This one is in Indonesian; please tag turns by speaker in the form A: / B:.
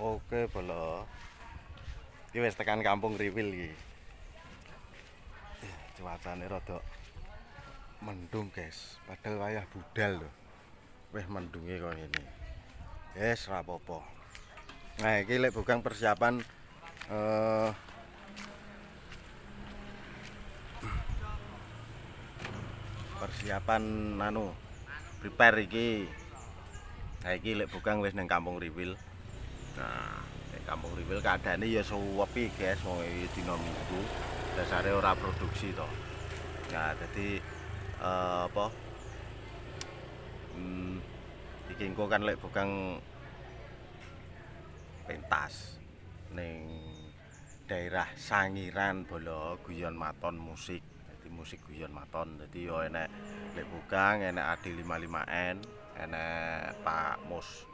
A: Oke, bolo. Iki wis tekan Kampung Riwil iki. Cuacane rada mendung, guys. Padahal wayah budal lho. Wis mendunge kok ngene. Wis ora apa-apa. Nah, iki lek bukan persiapan eh persiapan prepare iki. Nah, iki lek bukan wis ning Kampung Riwil. Nah, ning Kampung Riwil keadaane ya suwepi, guys, wong iki dina Minggu. Dasare ora produksi to. Nah, jadi apa? Iki engko kan lek bukan pentas ning daerah Sangiran Bolo guyon maton musik. Jadi musik guyon maton. Jadi yo enek lek bukan enek Adi 55N, enek Pak Mus